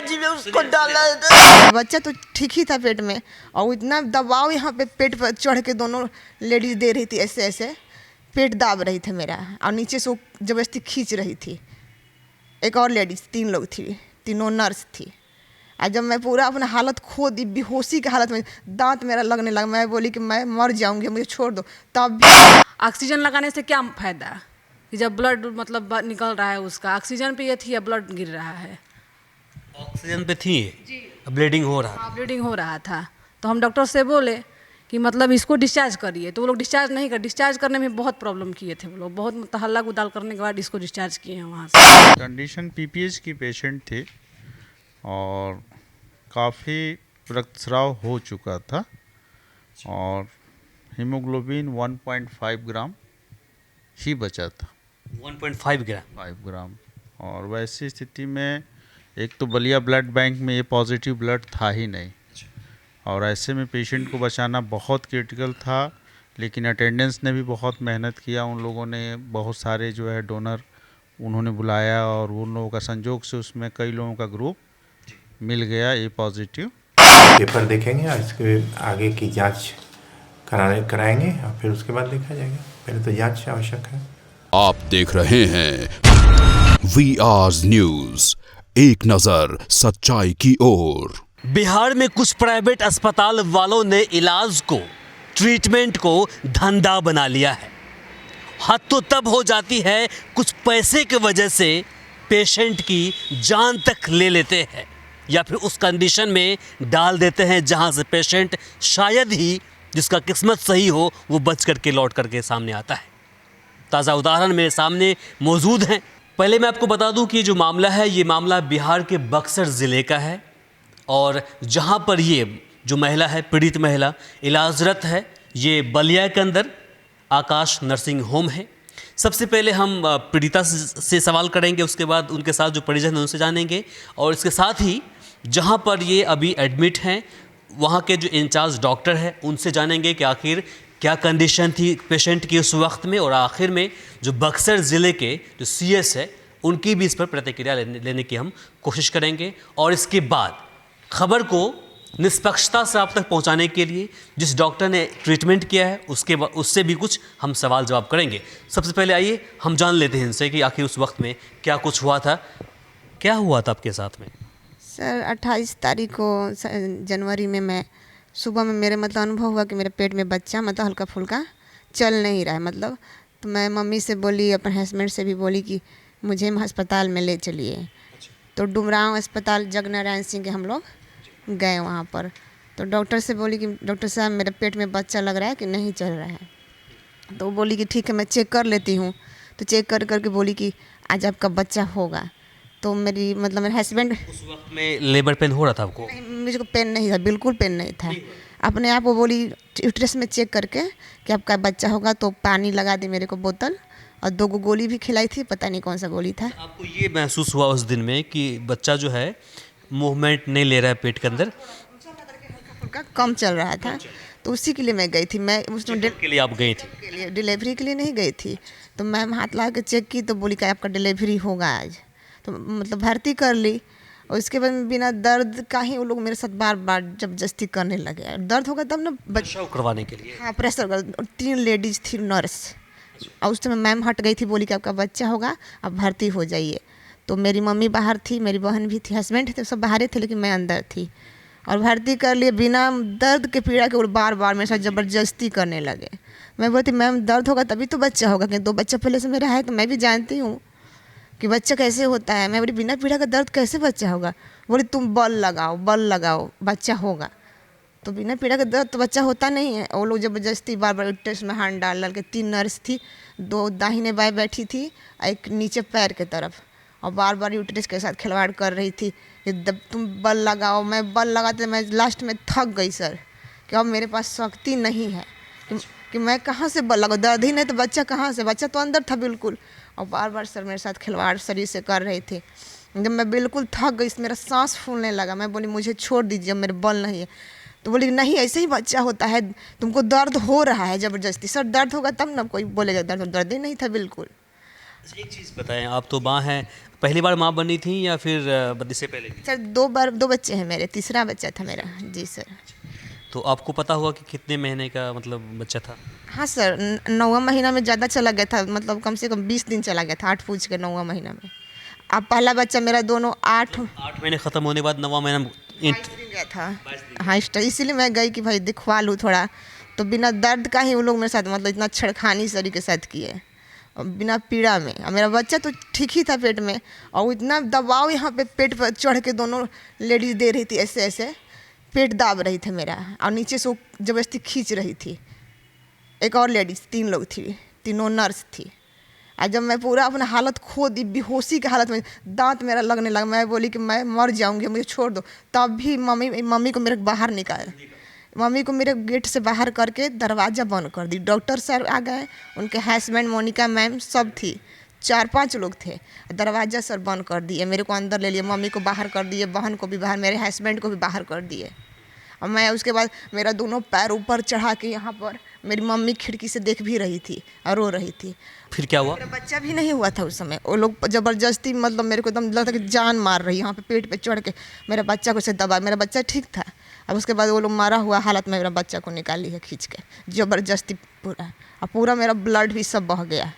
जी में उसको डाला। बच्चा तो ठीक ही था पेट में, और इतना दबाव यहाँ पे पेट पर चढ़ के दोनों लेडीज दे रही थी, ऐसे ऐसे पेट दाब रही थी मेरा, और नीचे से वो जबरदस्ती खींच रही थी। एक और लेडीज, 3 लोग थी, तीनों नर्स थी। और जब मैं पूरा अपना हालत खो दी, बेहोशी की हालत में, दांत मेरा लगने लगा, मैं बोली कि मैं मर जाऊंगी, मुझे छोड़ दो। तब ऑक्सीजन लगाने से क्या फायदा कि जब ब्लड मतलब निकल रहा है उसका, ऑक्सीजन पे ये थी, ब्लड गिर रहा है। ऑक्सीजन पे थी जी, ब्लीडिंग हो रहा था। ब्लीडिंग हो रहा था, तो हम डॉक्टर से बोले कि मतलब इसको डिस्चार्ज करिए, तो वो लोग डिस्चार्ज नहीं कर, डिस्चार्ज करने में बहुत प्रॉब्लम किए थे वो लोग, बहुत हल्ला गुदाल करने के बाद इसको डिस्चार्ज किए हैं वहाँ से। कंडीशन पीपीएच की पेशेंट थी और काफ़ी रक्तस्राव हो चुका था और हीमोग्लोबिन 1.5 ग्राम ही बचा था। 1.5 ग्राम 5 ग्राम। और वैसी स्थिति में एक तो बलिया ब्लड बैंक में ये पॉजिटिव ब्लड था ही नहीं, और ऐसे में पेशेंट को बचाना बहुत क्रिटिकल था। लेकिन अटेंडेंस ने भी बहुत मेहनत किया, उन लोगों ने बहुत सारे जो है डोनर उन्होंने बुलाया, और उन लोगों का संजोग से उसमें कई लोगों का ग्रुप मिल गया ए पॉजिटिव। पेपर देखेंगे और इसके आगे की जांच कराएंगे और फिर उसके बाद देखा जाएगा। पहले तो जांच आवश्यक है। आप देख रहे हैं VR न्यूज, एक नजर सच्चाई की ओर। बिहार में कुछ प्राइवेट अस्पताल वालों ने इलाज को, ट्रीटमेंट को धंधा बना लिया है। हद तो तब हो जाती है कुछ पैसे की वजह से पेशेंट की जान तक ले लेते हैं, या फिर उस कंडीशन में डाल देते हैं जहां से पेशेंट शायद ही, जिसका किस्मत सही हो, वो बच करके लौट करके सामने आता है। ताज़ा उदाहरण मेरे सामने मौजूद हैं। पहले मैं आपको बता दूं कि जो मामला है, ये मामला बिहार के बक्सर ज़िले का है, और जहां पर ये जो महिला है, पीड़ित महिला इलाजरत है, ये बलिया के अंदर आकाश नर्सिंग होम है। सबसे पहले हम पीड़िता से सवाल करेंगे, उसके बाद उनके साथ जो परिजन हैं उनसे जानेंगे, और इसके साथ ही जहां पर ये अभी एडमिट हैं वहां के जो इंचार्ज डॉक्टर हैं उनसे जानेंगे कि आखिर क्या कंडीशन थी पेशेंट की उस वक्त में, और आखिर में जो बक्सर ज़िले के जो CS है उनकी भी इस पर प्रतिक्रिया लेने की हम कोशिश करेंगे। और इसके बाद खबर को निष्पक्षता से आप तक पहुंचाने के लिए जिस डॉक्टर ने ट्रीटमेंट किया है उससे भी कुछ हम सवाल जवाब करेंगे। सबसे पहले आइए हम जान लेते हैं इनसे कि आखिर उस वक्त में क्या कुछ हुआ था। क्या हुआ था आपके साथ में? सर 28 तारीख को जनवरी में मैं सुबह में मेरे मतलब अनुभव हुआ कि मेरे पेट में बच्चा मतलब हल्का फुल्का चल नहीं रहा है मतलब। तो मैं मम्मी से बोली, अपने हस्बैंड से भी बोली कि मुझे अस्पताल में ले चलिए। तो डुमरांव अस्पताल जगनारायण सिंह के हम लोग गए वहाँ पर। तो डॉक्टर से बोली कि डॉक्टर साहब मेरे पेट में बच्चा लग रहा है कि नहीं चल रहा है। तो वो बोली कि ठीक है मैं चेक कर लेती हूँ। तो चेक करके बोली कि आज आपका बच्चा होगा। तो मेरी मतलब मेरे हस्बैंड, उस वक्त में लेबर पेन हो रहा था आपको? मुझे को पेन नहीं था, बिल्कुल पेन नहीं था। अपने आप वो बोली यूट्रस में चेक करके कि आपका बच्चा होगा। तो पानी लगा दी मेरे को बोतल, और 2 गोली भी खिलाई थी, पता नहीं कौन सा गोली था। आपको ये महसूस हुआ उस दिन में कि बच्चा जो है मूवमेंट नहीं ले रहा है पेट के अंदर, हल्का कम चल रहा था। तो उसी के लिए मैं गई थी। मैं उसमें के लिए आप गई थी? के लिए डिलीवरी के लिए नहीं गई थी। तो मैम हाथ ला के चेक की तो बोली कि आपका डिलीवरी होगा आज। तो मतलब भर्ती कर ली, और उसके बाद बिना दर्द का ही वो लोग मेरे साथ बार बार जबरदस्ती करने लगे। दर्द होगा तब ना बच्चा करवाने के लिए? हाँ, प्रेशर कर। 3 लेडीज थी नर्स, और उस समय मैम हट गई थी, बोली कि आपका बच्चा होगा, आप भर्ती हो जाइए। तो मेरी मम्मी बाहर थी, मेरी बहन भी थी, हस्बैंड थे, सब बाहर थे, लेकिन मैं अंदर थी। और भर्ती कर लिए बिना दर्द के पीड़ा के। और बार बार मेरे साथ ज़बरदस्ती करने लगे। मैं बोलती मैम दर्द होगा तभी तो बच्चा होगा, क्योंकि 2 बच्चा पहले से मेरा है, तो मैं भी जानती हूँ कि बच्चा कैसे होता है। मैं बोली बिना पीड़ा का दर्द कैसे बच्चा होगा? बोली तुम बल लगाओ बच्चा होगा। तो बिना पीड़ा का दर्द तो बच्चा होता नहीं है। वो लोग ज़बरदस्ती बार बार टेस्ट में हाथ डाल के। 3 नर्स थी, 2 दाहिने बाएं बैठी थी, एक नीचे पैर के तरफ, और बार बार यूट्रस के साथ खिलवाड़ कर रही थी कि तुम बल लगाओ। मैं बल लगाते मैं लास्ट में थक गई सर, कि अब मेरे पास शक्ति नहीं है कि मैं कहाँ से बल लगाऊँ। दर्द ही नहीं तो बच्चा कहाँ से, बच्चा तो अंदर था बिल्कुल। और बार बार सर मेरे साथ खिलवाड़ शरीर से कर रहे थे। जब मैं बिल्कुल थक गई, मेरा सांस फूलने लगा, मैं बोली मुझे छोड़ दीजिए, मेरे बल नहीं है। तो बोली नहीं ऐसे ही बच्चा होता है, तुमको दर्द हो रहा है ज़बरदस्ती। सर दर्द होगा तब ना कोई बोलेगा दर्द, दर्द ही नहीं था बिल्कुल। एक चीज़ बताएं, आप तो माँ हैं, पहली बार माँ बनी थी या फिर इससे पहले भी? सर 2 बार 2 बच्चे हैं मेरे, तीसरा बच्चा था मेरा। जी सर। तो आपको पता होगा कि कितने महीने का मतलब बच्चा था? हाँ सर, 9वां महीना में ज़्यादा चला गया था, मतलब कम से कम 20 दिन चला गया था, 8 पूछ के 9वां महीना में। अब पहला बच्चा मेरा दोनों 8 महीने ख़त्म होने के बाद 9वां महीना 22 दिन गया था। हाँ इसीलिए मैं गई कि भाई दिखवा लूँ थोड़ा, तो बिना दर्द का ही वो लोग मेरे साथ मतलब इतना छेड़खानी सरी के साथ किए, और बिना पीड़ा में। और मेरा बच्चा तो ठीक ही था पेट में, और इतना दबाव यहाँ पे पेट पर चढ़ के दोनों लेडीज़ दे रही थी, ऐसे ऐसे पेट दाब रही थी मेरा, और नीचे से वो ज़बरदस्ती खींच रही थी। एक और लेडीज़, 3 लोग थी, तीनों नर्स थी। और जब मैं पूरा अपना हालत खो दी, बेहोशी की हालत में, दांत मेरा लगने लगा, मैं बोली कि मैं मर जाऊंगी, मुझे छोड़ दो। तब भी मम्मी को मेरे बाहर निकाल, मम्मी को मेरे गेट से बाहर करके दरवाज़ा बंद कर दी। डॉक्टर सर आ गए, उनके हस्बैंड मोनिका मैम सब थी, 4-5 लोग थे। दरवाज़ा सर बंद कर दिए, मेरे को अंदर ले लिए, मम्मी को बाहर कर दिए, बहन को भी बाहर, मेरे हस्बैंड को भी बाहर कर दिए। और मैं उसके बाद मेरा दोनों पैर ऊपर चढ़ा के यहाँ पर, मेरी मम्मी खिड़की से देख भी रही थी और रो रही थी। फिर क्या हुआ? मेरा बच्चा भी नहीं हुआ था उस समय, वो लोग ज़बरदस्ती मतलब मेरे को एकदम लगता कि जान मार रही, यहाँ पे पेट पे चढ़ के मेरे बच्चा को से दबा। मेरा बच्चा ठीक था, अब उसके बाद वो लोग मारा हुआ हालत में मेरा बच्चा को निकाली है खींच के ज़बरदस्ती पूरा, और पूरा मेरा ब्लड भी सब बह गया।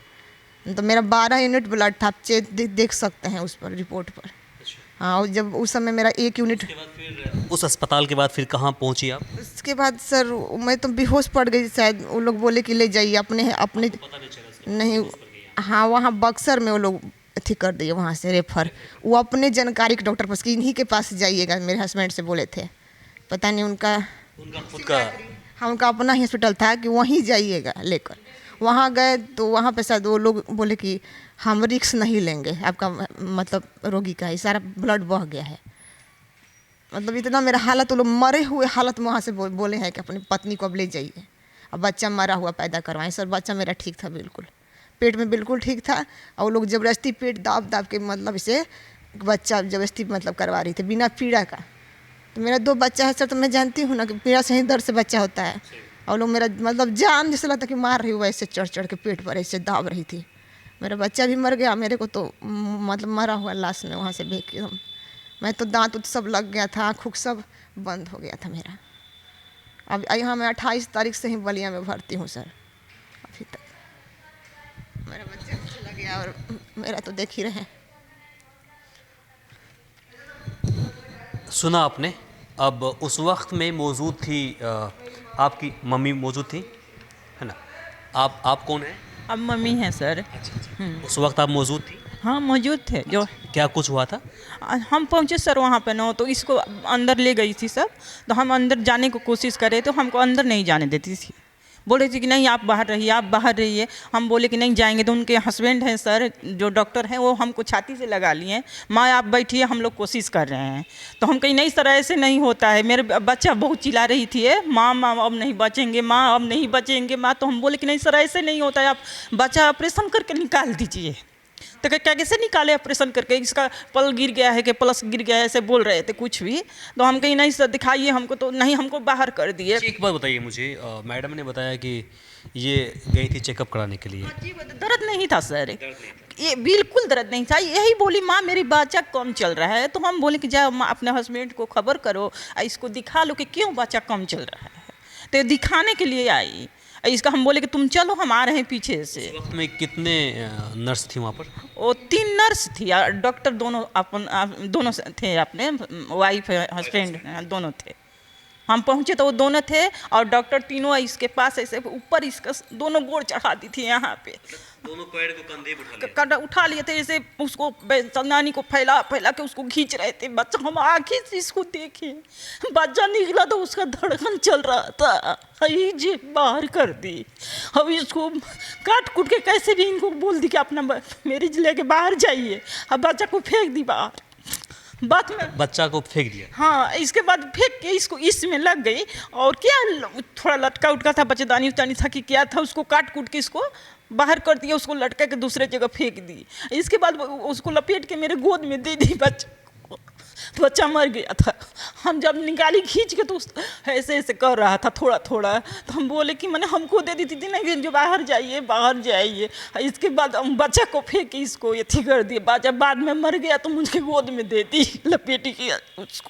तो मेरा 12 यूनिट ब्लड था, आप चेक देख सकते हैं उस पर रिपोर्ट पर। हाँ, और जब उस समय मेरा 1 यूनिट। उस अस्पताल के बाद फिर कहाँ पहुँची आप? उसके बाद सर मैं तो बेहोश पड़ गई, शायद वो लोग बोले कि ले जाइए अपने नहीं। हाँ, वहाँ बक्सर में वो लोग अथी कर दिए, वहाँ से रेफर, वो अपने जानकारी के डॉक्टर पास कि इन्हीं के पास जाइएगा, मेरे हस्बैंड से बोले थे, पता नहीं उनका खुद का। हाँ, उनका अपना ही हॉस्पिटल था कि वहीं जाइएगा लेकर। वहाँ गए तो वहाँ पे शायद वो लोग बोले कि हम रिस्क नहीं लेंगे, आपका मतलब रोगी का ही सारा ब्लड बह गया है। मतलब इतना मेरा हालत, वो लोग मरे हुए हालत में वहाँ से बोले हैं कि अपनी पत्नी को अब ले जाइए, अब बच्चा मरा हुआ पैदा करवाएं। सर बच्चा मेरा ठीक था, बिल्कुल पेट में बिल्कुल ठीक था, और वो लोग ज़बरदस्ती पेट दाब दाब के मतलब इसे बच्चा ज़बरदस्ती मतलब करवा रही थी बिना पीड़ा का। तो मेरा 2 बच्चा है सर, तो मैं जानती हूँ ना कि पीड़ा से ही दर्द से बच्चा होता है। और लोग मेरा मतलब जान जैसे लगता कि मार रही हुआ, ऐसे चढ़ चढ़ के पेट पर ऐसे दाब रही थी। मेरा बच्चा भी मर गया, मेरे को तो मतलब मरा हुआ लाश में वहाँ से भेज के मैं तो दांत उत सब लग गया था, आँख उख सब बंद हो गया था मेरा। अब यहाँ मैं 28 तारीख से ही बलिया में भर्ती हूँ सर। अभी तक मेरा बच्चा चला गया, और मेरा तो देख ही रहे। सुना आपने। अब उस वक्त में मौजूद थी आपकी मम्मी मौजूद थी, है ना? आप कौन हैं? अब मम्मी हैं सर। उस वक्त आप मौजूद थी? हाँ मौजूद थे। जो क्या कुछ हुआ था? हम पहुँचे सर वहाँ पे ना, तो इसको अंदर ले गई थी सब, तो हम अंदर जाने को कोशिश करे तो हमको अंदर नहीं जाने देती थी, बोल रही थी कि नहीं आप बाहर रहिए, आप बाहर रहिए। हम बोले कि नहीं जाएंगे, तो उनके हस्बैंड हैं सर जो डॉक्टर हैं, वो हमको छाती से लगा लिए, माँ आप बैठिए हम लोग कोशिश कर रहे हैं। तो हम कहीं नहीं सर ऐसे नहीं होता है, मेरे बच्चा बहुत चिल्ला रही थी, माँ माँ अब नहीं बचेंगे, माँ अब नहीं बचेंगे माँ। तो हम बोले कि नहीं सर ऐसे नहीं होता है, आप बच्चा ऑपरेशन करके निकाल दीजिए। तो क्या कैसे निकाले ऑपरेशन करके, इसका पल गिर गया है कि प्लस गिर गया है, ऐसे बोल रहे थे कुछ भी। तो हम कहीं नहीं सर दिखाइए हमको, तो नहीं हमको बाहर कर दिए। एक बात बताइए मुझे, मैडम ने बताया कि ये गई थी चेकअप कराने के लिए। दर्द नहीं था सर, ये बिल्कुल दर्द नहीं था। यही बोली माँ मेरी बच्चा कम चल रहा है, तो हम बोले कि जाओ माँ अपने हस्बैंड को खबर करो, इसको दिखा लो कि क्यों बच्चा कम चल रहा है। तो दिखाने के लिए आई, इसका हम बोले कि तुम चलो हम आ रहे हैं पीछे से। उस वक्त में कितने नर्स थी वहाँ पर? वो 3 नर्स थी, डॉक्टर दोनों दोनों थे, अपने वाइफ हस्बैंड दोनों थे। हम पहुँचे तो वो दोनों थे, और डॉक्टर तीनों इसके पास ऐसे ऊपर इसका दोनों गोड़ चढ़ा दी थी यहाँ पे, दोनों पैर को कंधे उठा लिए थे, जैसे उसको चंदानी को फैला फैला के उसको खींच रहे थे। बच्चा हम आँखें से इसको देखे, बच्चा निकला तो उसका धड़कन चल रहा था, जी बाहर कर दी। अब इसको काट कूट के कैसे भी इनको बोल दी कि अपना मेरिज लेके बाहर जाइए, अब बच्चा को फेंक दी बाहर। बात में बच्चा को फेंक दिया। हाँ, इसके बाद फेंक के इसको इसमें लग गई, और क्या थोड़ा लटका उटका था, बच्चेदानी उच्चानी था कि क्या था, उसको काट कूट के इसको बाहर कर दिया, उसको लटका के दूसरे जगह फेंक दी। इसके बाद उसको लपेट के मेरे गोद में दे दी बच्चे को। तो बच्चा मर गया था। हम जब निकाली खींच के तो ऐसे ऐसे कर रहा था थोड़ा थोड़ा, तो हम बोले कि मैंने हमको दे दी थी नहीं जो बाहर जाइए बाहर जाइए। इसके बाद हम बच्चा को फेंके इसको ये कर दिए, बच्चा बाद में मर गया तो मुझे गोद में दे दी लपेटी की उसको।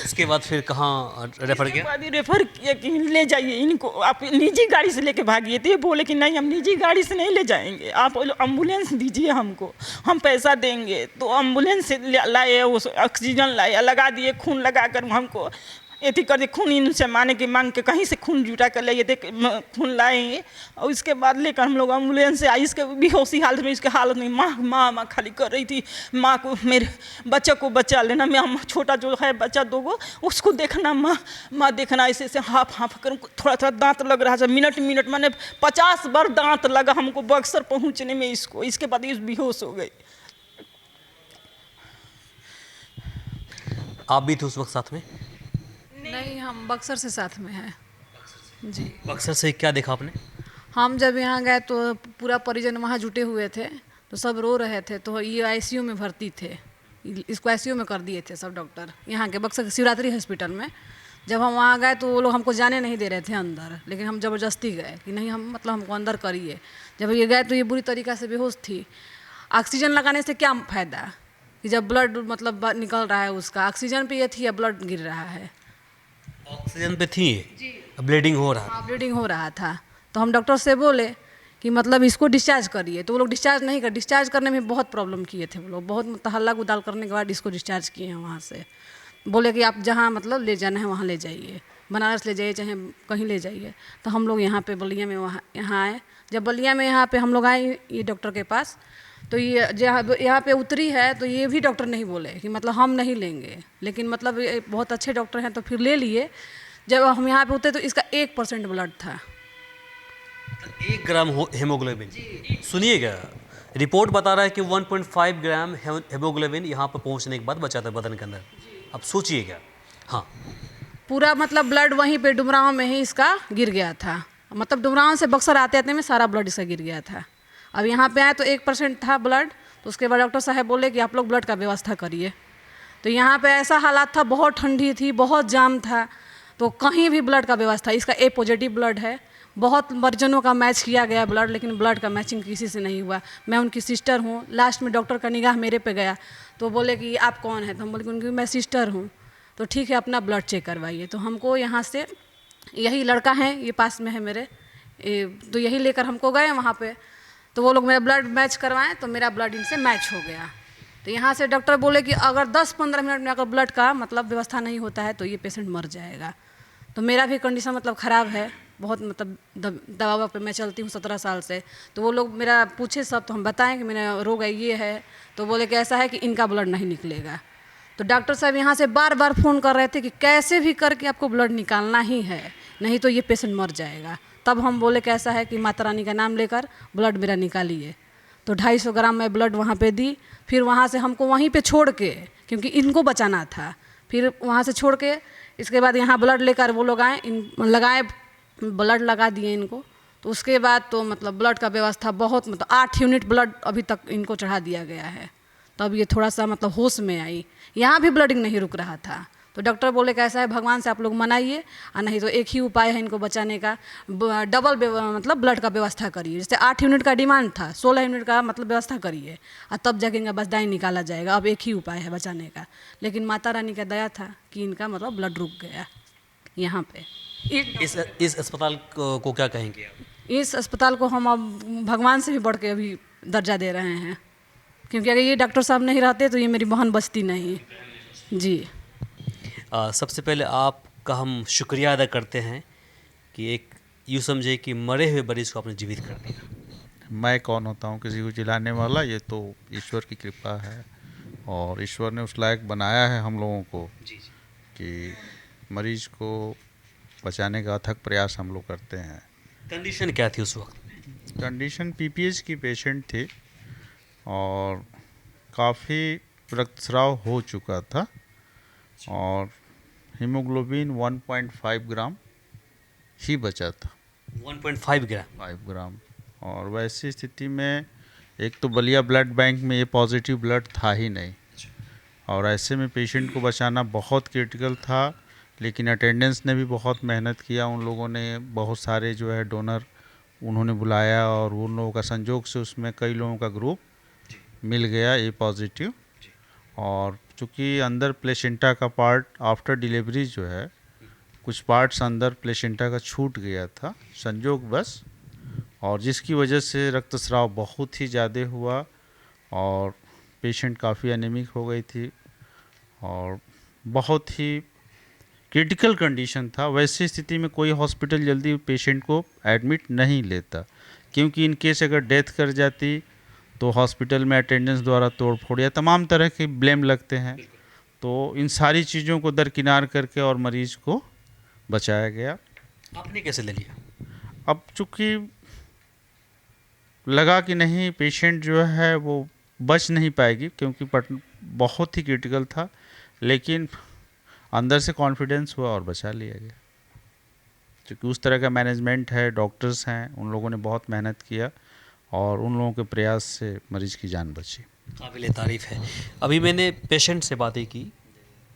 उसके बाद फिर कहाँ रेफर किया? बाद रेफर किया कि ले जाइए इनको, आप निजी गाड़ी से लेके भागिए। तो ये बोले कि नहीं हम निजी गाड़ी से नहीं ले जाएंगे, आप एम्बुलेंस दीजिए हमको, हम पैसा देंगे। तो एम्बुलेंस से लाए, उस ऑक्सीजन लाए, लगा दिए, खून लगा कर हमको एथी कर दिए। खून इनसे माने कि मांग के कहीं से खून जुटा कर ले थे, खून लाएंगे। और इसके बाद लेकर हम लोग एम्बुलेंस से आई। इसके बेहोशी हालत में, इसके हालत में माँ माँ माँ खाली कर रही थी। माँ को मेरे बच्चे को बचा लेना, मैं छोटा जो है बच्चा 2 गो उसको देखना, माँ माँ देखना। ऐसे ऐसे हाफ हाफ कर थोड़ा थोड़ा दांत लग रहा था, मिनट मिनट मैंने 50 बार दांत लगा हमको बक्सर पहुँचने में इसको। इसके बाद ये बेहोश हो गई। आप भी थे उस वक्त साथ में? नहीं, हम बक्सर से साथ में हैं जी। बक्सर से क्या देखा आपने? हम जब यहाँ गए तो पूरा परिजन वहाँ जुटे हुए थे, तो सब रो रहे थे। तो ये आईसीयू में भर्ती थे, इसको आईसीयू में कर दिए थे सब डॉक्टर यहाँ के बक्सर के शिवरात्रि हॉस्पिटल में। जब हम वहाँ गए तो वो लोग हमको जाने नहीं दे रहे थे अंदर, लेकिन हम ज़बरदस्ती गए कि नहीं हम मतलब हमको अंदर करिए। जब ये गए तो ये बुरी तरीक़ा से बेहोश थी। ऑक्सीजन लगाने से क्या फ़ायदा कि जब ब्लड मतलब निकल रहा है उसका, ऑक्सीजन पे ये थी या ब्लड गिर रहा है। ऑक्सीजन पे थी, ब्लीडिंग हो रहा था। हाँ, ब्लीडिंग हो रहा था। तो हम डॉक्टर से बोले कि मतलब इसको डिस्चार्ज करिए, तो वो लोग डिस्चार्ज नहीं कर, डिस्चार्ज करने में बहुत प्रॉब्लम किए थे वो लोग। बहुत हल्ला गुदाल करने के बाद इसको डिस्चार्ज किए हैं वहाँ से। बोले कि आप जहाँ मतलब ले जाना है वहाँ ले जाइए, बनारस ले जाइए चाहे कहीं ले जाइए। तो हम लोग यहाँ पे बलिया में यहाँ आए। जब बलिया में यहाँ पे हम लोग आए ये डॉक्टर के पास, तो ये यहाँ पे उतरी है तो ये भी डॉक्टर नहीं बोले कि मतलब हम नहीं लेंगे, लेकिन मतलब ये बहुत अच्छे डॉक्टर हैं तो फिर ले लिए। जब हम यहाँ पे उतरे तो इसका 1% ब्लड था। 1 ग्राम हेमोग्लोबिन। सुनिएगा, रिपोर्ट बता रहा है कि 1.5 ग्राम हेमोग्लोबिन यहाँ पर पहुँचने के बाद बचा था बदन के अंदर। अब सोचिएगा। हाँ, पूरा मतलब ब्लड वहीं पे डुमरांव में ही इसका गिर गया था। मतलब डुमरांव से बक्सर आते आते में सारा ब्लड इसका गिर गया था। अब यहाँ पे आए तो 1% था ब्लड। तो उसके बाद डॉक्टर साहब बोले कि आप लोग ब्लड का व्यवस्था करिए। तो यहाँ पे ऐसा हालात था, बहुत ठंडी थी, बहुत जाम था, तो कहीं भी ब्लड का व्यवस्था। इसका ए पॉजिटिव ब्लड है। बहुत मर्जनों का मैच किया गया ब्लड, लेकिन ब्लड का मैचिंग किसी से नहीं हुआ। मैं उनकी सिस्टर हूँ। लास्ट में डॉक्टर का निगाह मेरे पे गया तो बोले कि आप कौन है? तो हम बोले कि उनकी मैं सिस्टर हूँ। तो ठीक है, अपना ब्लड चेक करवाइए। तो हमको यहाँ से यही लड़का है, ये पास में है मेरे, तो यही लेकर हमको गए वहाँ पे। तो वो लोग मेरा ब्लड मैच करवाएं तो मेरा ब्लड इनसे मैच हो गया। तो यहाँ से डॉक्टर बोले कि अगर 10-15 मिनट में अगर ब्लड का मतलब व्यवस्था नहीं होता है तो ये पेशेंट मर जाएगा। तो मेरा भी कंडीशन मतलब ख़राब है, बहुत मतलब दवा पे मैं चलती हूँ 17 साल से। तो वो लोग मेरा पूछे सब, तो हम बताएं कि मेरा रोग है ये है। तो बोले कि ऐसा है कि इनका ब्लड नहीं निकलेगा। तो डॉक्टर साहब यहाँ से बार बार फ़ोन कर रहे थे कि कैसे भी करके आपको ब्लड निकालना ही है, नहीं तो ये पेशेंट मर जाएगा। तब हम बोले कि ऐसा है कि माता रानी का नाम लेकर ब्लड मेरा निकालिए। तो 250 ग्राम मैं ब्लड वहाँ पे दी। फिर वहाँ से हमको वहीं पे छोड़ के, क्योंकि इनको बचाना था, फिर वहाँ से छोड़ के इसके बाद यहाँ ब्लड लेकर वो लोग आए, लगाए, ब्लड लगा दिए इनको। तो उसके बाद तो मतलब ब्लड का व्यवस्था बहुत मतलब 8 यूनिट ब्लड अभी तक इनको चढ़ा दिया गया है। तब ये थोड़ा सा मतलब होश में आई। यहाँ भी ब्लडिंग नहीं रुक रहा था। तो डॉक्टर बोले कि ऐसा है, भगवान से आप लोग मनाइए, और नहीं तो एक ही उपाय है इनको बचाने का, डबल मतलब ब्लड का व्यवस्था करिए। जैसे 8 यूनिट का डिमांड था, 16 यूनिट का मतलब व्यवस्था करिए, और तब जाके इनका बसदाई निकाला जाएगा। अब एक ही उपाय है बचाने का। लेकिन माता रानी का दया था कि इनका मतलब ब्लड रुक गया यहाँ पे। इस अस्पताल को क्या कहेंगे आप? इस अस्पताल को हम अब भगवान से भी बढ़ के अभी दर्जा दे रहे हैं, क्योंकि अगर ये डॉक्टर साहब नहीं रहते तो ये मेरी बहन बचती नहीं जी। सबसे पहले आपका हम शुक्रिया अदा करते हैं कि एक यूँ समझे कि मरे हुए मरीज को आपने जीवित कर दिया। मैं कौन होता हूँ किसी को जिलाने वाला? ये तो ईश्वर की कृपा है, और ईश्वर ने उस लायक बनाया है हम लोगों को कि मरीज को बचाने का अथक प्रयास हम लोग करते हैं। कंडीशन क्या थी उस वक्त? कंडीशन पीपीएच की पेशेंट थी और काफ़ी रक्तस्राव हो चुका था, और हीमोग्लोबिन 1.5 ग्राम ही बचा था। 1.5 ग्राम? 5 ग्राम। और वैसी स्थिति में एक तो बलिया ब्लड बैंक में ये पॉजिटिव ब्लड था ही नहीं, और ऐसे में पेशेंट को बचाना बहुत क्रिटिकल था, लेकिन अटेंडेंस ने भी बहुत मेहनत किया। उन लोगों ने बहुत सारे जो है डोनर उन्होंने बुलाया और उन लोगों का संजोग से उसमें कई लोगों का ग्रुप मिल गया ए पॉजिटिव। और चूँकि अंदर प्लेसेंटा का पार्ट आफ्टर डिलीवरी जो है कुछ पार्ट्स अंदर प्लेसेंटा का छूट गया था संजोग बस, और जिसकी वजह से रक्तस्राव बहुत ही ज़्यादा हुआ और पेशेंट काफ़ी एनीमिक हो गई थी और बहुत ही क्रिटिकल कंडीशन था। वैसी स्थिति में कोई हॉस्पिटल जल्दी पेशेंट को एडमिट नहीं लेता, क्योंकि इन केस अगर डेथ कर जाती तो हॉस्पिटल में अटेंडेंस द्वारा तोड़फोड़ या तमाम तरह के ब्लेम लगते हैं। तो इन सारी चीज़ों को दरकिनार करके और मरीज़ को बचाया गया। आपने कैसे ले लिया? अब चूँकि लगा कि नहीं पेशेंट जो है वो बच नहीं पाएगी, क्योंकि बहुत ही क्रिटिकल था, लेकिन अंदर से कॉन्फिडेंस हुआ और बचा लिया गया। क्योंकि उस तरह का मैनेजमेंट है, डॉक्टर्स हैं, उन लोगों ने बहुत मेहनत किया और उन लोगों के प्रयास से मरीज़ की जान बची। काबिल तारीफ़ है। अभी मैंने पेशेंट से बातें की,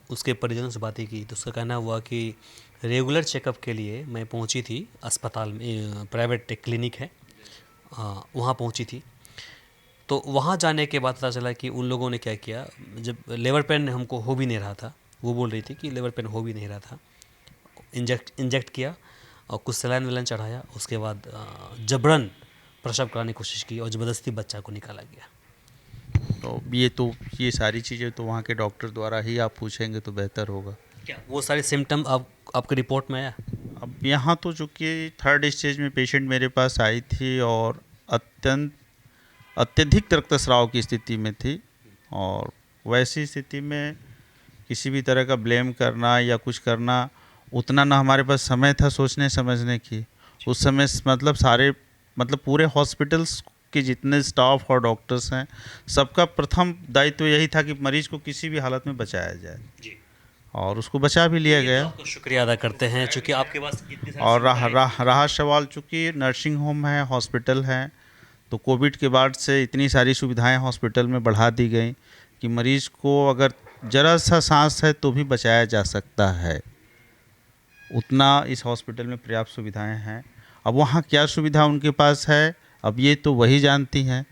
उसके परिजनों से बातें की, तो उसका कहना हुआ कि रेगुलर चेकअप के लिए मैं पहुंची थी अस्पताल में, प्राइवेट एक क्लिनिक है वहाँ पहुंची थी। तो वहाँ जाने के बाद पता चला कि उन लोगों ने क्या किया, जब लेबर पेन हमको हो भी नहीं रहा था, वो बोल रही थी कि लेबर पेन हो भी नहीं रहा था, इंजेक्ट किया और कुछ सलाइन वलाइन चढ़ाया, उसके बाद जबरन प्रसव कराने की कोशिश की और ज़बरदस्ती बच्चा को निकाला गया। तो ये सारी चीज़ें तो वहाँ के डॉक्टर द्वारा ही आप पूछेंगे तो बेहतर होगा। क्या वो सारे सिम्टम आपके रिपोर्ट में आया? अब यहाँ तो चूँकि थर्ड स्टेज में पेशेंट मेरे पास आई थी और अत्यधिक रक्तस्राव की स्थिति में थी, और वैसी स्थिति में किसी भी तरह का ब्लेम करना या कुछ करना, उतना ना हमारे पास समय था सोचने समझने की। उस समय मतलब पूरे हॉस्पिटल्स के जितने स्टाफ और डॉक्टर्स हैं, सबका प्रथम दायित्व तो यही था कि मरीज़ को किसी भी हालत में बचाया जाए जी। और उसको बचा भी लिया गया। आपका शुक्रिया अदा करते हैं, चूँकि आपके पास इतनी सारी और रहा सवाल, चूँकि नर्सिंग होम है, हॉस्पिटल हैं, तो कोविड के बाद से इतनी सारी सुविधाएं हॉस्पिटल में बढ़ा दी गई कि मरीज़ को अगर ज़रा सा सांस है तो भी बचाया जा सकता है। उतना इस हॉस्पिटल में पर्याप्त सुविधाएं हैं। अब वहाँ क्या सुविधा उनके पास है, अब ये तो वही जानती हैं,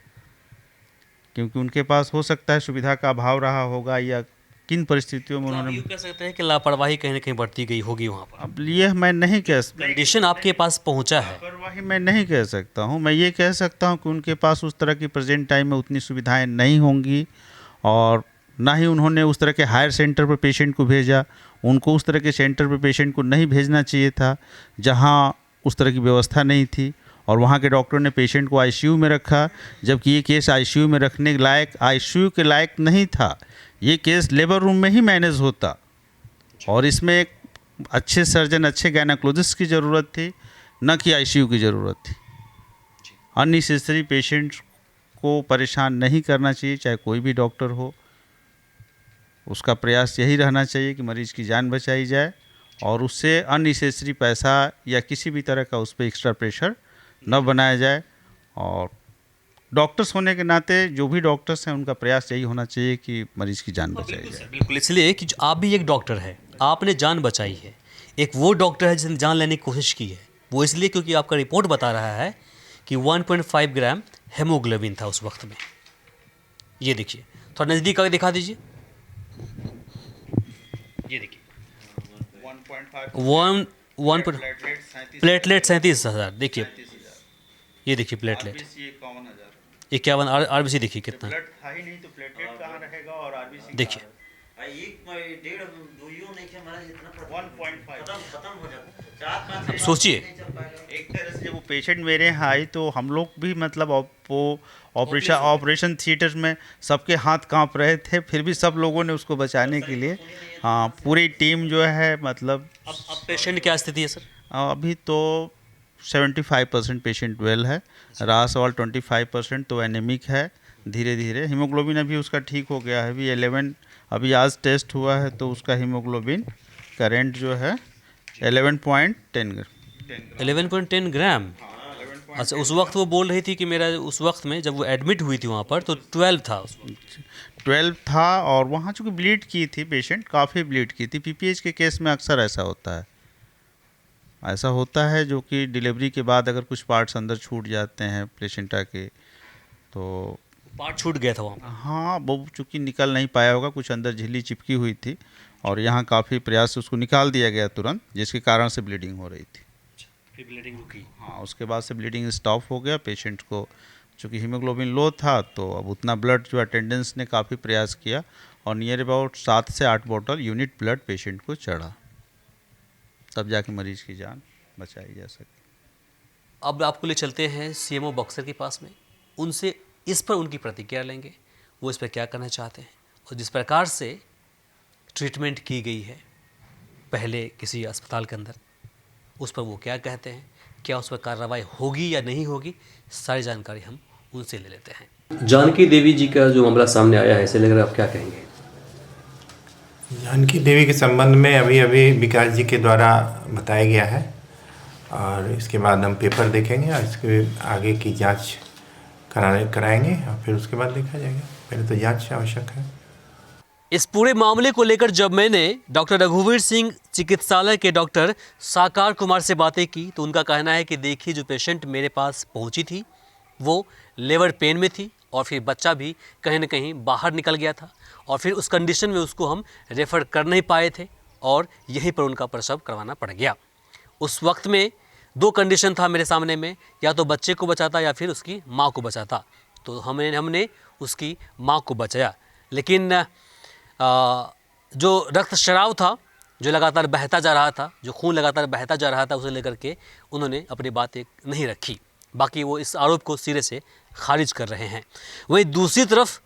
क्योंकि उनके पास हो सकता है सुविधा का अभाव रहा होगा या किन परिस्थितियों में उन्होंने। कह सकते हैं कि लापरवाही कहीं ना कहीं बढ़ती गई होगी वहाँ पर। अब ये मैं नहीं कह सकता, कंडीशन आपके पास पहुँचा है, लापरवाही मैं नहीं कह सकता हूँ। मैं ये कह सकता हूँ कि उनके पास उस तरह की प्रेजेंट टाइम में उतनी सुविधाएं नहीं होंगी, और ना ही उन्होंने उस तरह के हायर सेंटर पर पेशेंट को भेजा। उनको उस तरह के सेंटर पर पेशेंट को नहीं भेजना चाहिए था जहाँ उस तरह की व्यवस्था नहीं थी, और वहाँ के डॉक्टर ने पेशेंट को आईसीयू में रखा, जबकि ये केस आईसीयू में रखने के लायक, आईसीयू के लायक नहीं था। ये केस लेबर रूम में ही मैनेज होता, और इसमें एक अच्छे सर्जन, अच्छे गायनेकोलॉजिस्ट की ज़रूरत थी, न कि आईसीयू की ज़रूरत थी। अननेसेसरी पेशेंट को परेशान नहीं करना चाहिए, चाहे कोई भी डॉक्टर हो। उसका प्रयास यही रहना चाहिए कि मरीज़ की जान बचाई जाए, और उससे अननेसेसरी पैसा या किसी भी तरह का उस पर एक्स्ट्रा प्रेशर न बनाया जाए। और डॉक्टर्स होने के नाते जो भी डॉक्टर्स हैं उनका प्रयास यही होना चाहिए कि मरीज़ की जान बचाई जाए। बिल्कुल, इसलिए कि आप भी एक डॉक्टर है, आपने जान बचाई है। एक वो डॉक्टर है जिसने जान लेने की कोशिश की है, वो इसलिए क्योंकि आपका रिपोर्ट बता रहा है कि 1.5 ग्राम हेमोग्लोबिन था उस वक्त में। ये देखिए, थोड़ा नज़दीक आके दिखा दीजिए, ये देखिए 1.5 प्लेटलेट 37,000। देखिए, ये देखिए प्लेटलेट 51, आरबीसी देखिए कितना, देखिए अब सोचिए। एक तरह से जब वो पेशेंट मेरे यहाँ आई तो हम लोग भी मतलब वो ऑपरेशन थिएटर में सबके हाथ कांप रहे थे, फिर भी सब लोगों ने उसको बचाने के लिए, हाँ, पूरी टीम जो है मतलब। अब पेशेंट क्या स्थिति है सर? अभी तो 75% पेशेंट वेल है, रहा सवाल 25% तो एनेमिक है। धीरे धीरे हीमोग्लोबिन अभी उसका ठीक हो गया है, अभी 11, अभी आज टेस्ट हुआ है तो उसका हीमोग्लोबिन करेंट जो है 11.10 ग्राम। अच्छा, उस वक्त वो बोल रही थी कि मेरा उस वक्त में जब वो एडमिट हुई थी वहाँ पर तो 12 था उस वक्त। 12 था और वहाँ चूँकि ब्लीड की थी, पेशेंट काफ़ी ब्लीड की थी। पीपीएच के केस में अक्सर ऐसा होता है जो कि डिलीवरी के बाद अगर कुछ पार्ट्स अंदर छूट जाते हैं प्लेसेंटा के, तो पार्ट छूट गया था वहाँ पर। हाँ, वो चूँकि निकल नहीं पाया होगा, कुछ अंदर झिल्ली चिपकी हुई थी और यहाँ काफ़ी प्रयास से उसको निकाल दिया गया तुरंत, जिसके कारण से ब्लीडिंग हो रही थी। फिर ब्लीडिंग रुकी। हाँ, उसके बाद से ब्लीडिंग स्टॉप हो गया। पेशेंट को चूँकि हीमोग्लोबिन लो था तो अब उतना ब्लड जो अटेंडेंस ने काफ़ी प्रयास किया और नियर अबाउट 7 से 8 बोतल यूनिट ब्लड पेशेंट को चढ़ा, तब जाके मरीज की जान बचाई जा सके। अब आपको ले चलते हैं सीएमओ बक्सर के पास में, उनसे इस पर उनकी प्रतिक्रिया लेंगे, वो इस पर क्या करना चाहते हैं और जिस प्रकार से ट्रीटमेंट की गई है पहले किसी अस्पताल के अंदर, उस पर वो क्या कहते हैं, क्या उस पर कार्रवाई होगी या नहीं होगी, सारी जानकारी हम उनसे ले लेते हैं। जानकी देवी जी का जो मामला सामने आया है, ऐसे लग रहा है, आप क्या कहेंगे? जानकी देवी के संबंध में अभी विकास जी के द्वारा बताया गया है और इसके बाद हम पेपर देखेंगे और इसके आगे की जांच कराएंगे और फिर उसके बाद देखा जाएगा। पहले तो जांच आवश्यक है। इस पूरे मामले को लेकर जब मैंने डॉक्टर रघुवीर सिंह चिकित्सालय के डॉक्टर साकार कुमार से बातें की तो उनका कहना है कि देखिए, जो पेशेंट मेरे पास पहुंची थी वो लेबर पेन में थी और फिर बच्चा भी कहीं ना कहीं बाहर निकल गया था और फिर उस कंडीशन में उसको हम रेफ़र कर नहीं पाए थे और यहीं पर उनका प्रसव करवाना पड़ गया। उस वक्त में 2 कंडीशन था मेरे सामने में, या तो बच्चे को बचाता या फिर उसकी माँ को बचाता। तो हमने उसकी माँ को बचाया, लेकिन जो रक्त शराव था जो लगातार बहता जा रहा था, जो खून लगातार बहता जा रहा था, उसे लेकर के उन्होंने अपनी बातें नहीं रखी। बाकी वो इस आरोप को सिरे से खारिज कर रहे हैं। वहीं दूसरी तरफ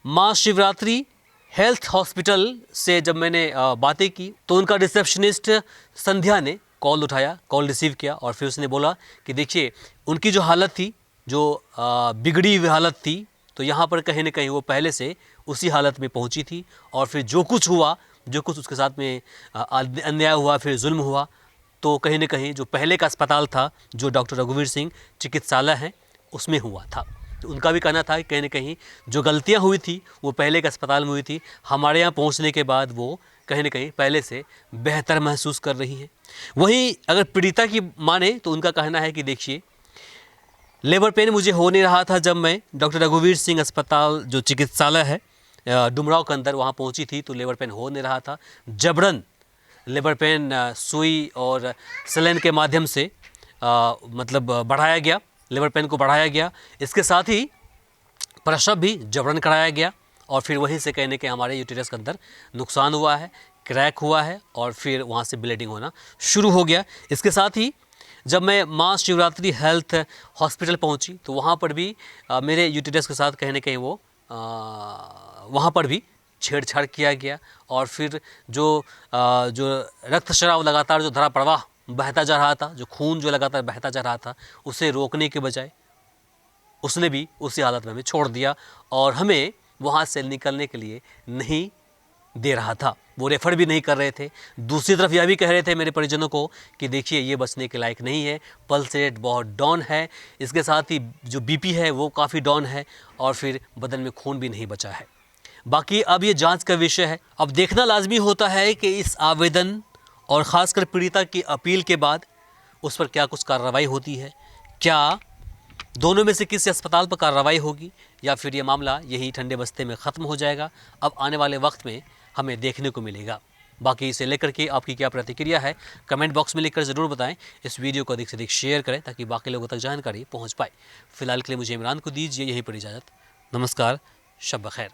माँ शिवरात्रि हेल्थ हॉस्पिटल से जब मैंने बातें की तो उनका रिसेप्शनिस्ट संध्या ने कॉल उठाया, कॉल रिसीव किया और फिर उसने बोला कि देखिए, उनकी जो हालत थी, जो बिगड़ी हुई हालत थी, तो यहाँ पर कहीं ना कहीं वो पहले से उसी हालत में पहुँची थी और फिर जो कुछ हुआ, जो कुछ उसके साथ में अन्याय हुआ, फिर जुल्म हुआ, तो कहीं ना कहीं जो पहले का अस्पताल था, जो डॉक्टर रघुवीर सिंह चिकित्सालय है, उसमें हुआ था। तो उनका भी कहना था कि कहीं ना कहीं जो गलतियाँ हुई थी वो पहले के अस्पताल में हुई थी, हमारे यहाँ पहुँचने के बाद वो कहीं ना कहीं पहले से बेहतर महसूस कर रही हैं। वहीं अगर पीड़िता की माने तो उनका कहना है कि देखिए, लेबर पेन मुझे हो नहीं रहा था जब मैं डॉक्टर रघुवीर सिंह अस्पताल जो चिकित्सालय है डुमराव के अंदर वहाँ पहुँची थी, तो लेबर पेन हो नहीं रहा था। जबरन लेबर पेन सुई और सलाइन के माध्यम से मतलब बढ़ाया गया, लेबर पेन को बढ़ाया गया। इसके साथ ही प्रसव भी जबरन कराया गया और फिर वहीं से कहने के हमारे यूटेरस के अंदर नुकसान हुआ है, क्रैक हुआ है और फिर वहाँ से ब्लीडिंग होना शुरू हो गया। इसके साथ ही जब मैं माँ शिवरात्रि हेल्थ हॉस्पिटल पहुँची तो वहाँ पर भी मेरे यूटेरस के साथ कहीं ना कहीं वो वहाँ पर भी छेड़छाड़ किया गया और फिर जो रक्तस्राव लगातार जो धारा प्रवाह बहता जा रहा था, जो खून जो लगातार बहता जा रहा था, उसे रोकने के बजाय उसने भी उसी हालत में हमें छोड़ दिया और हमें वहाँ से निकलने के लिए नहीं दे रहा था। वो रेफ़र भी नहीं कर रहे थे। दूसरी तरफ यह भी कह रहे थे मेरे परिजनों को कि देखिए, ये बचने के लायक नहीं है, पल्स रेट बहुत डाउन है, इसके साथ ही जो बीपी है वो काफ़ी डाउन है और फिर बदन में खून भी नहीं बचा है। बाकी अब ये जांच का विषय है। अब देखना लाजमी होता है कि इस आवेदन और ख़ासकर पीड़िता की अपील के बाद उस पर क्या कुछ कार्रवाई होती है, क्या दोनों में से किसी अस्पताल पर कार्रवाई होगी या फिर ये मामला यही ठंडे बस्ते में ख़त्म हो जाएगा। अब आने वाले वक्त में हमें देखने को मिलेगा। बाकी इसे लेकर के आपकी क्या प्रतिक्रिया है, कमेंट बॉक्स में लिखकर ज़रूर बताएं। इस वीडियो को अधिक से अधिक शेयर करें ताकि बाकी लोगों तक जानकारी पहुंच पाए। फिलहाल के लिए मुझे इमरान को दीजिए यहीं पर इजाज़त। नमस्कार, शब बखैर।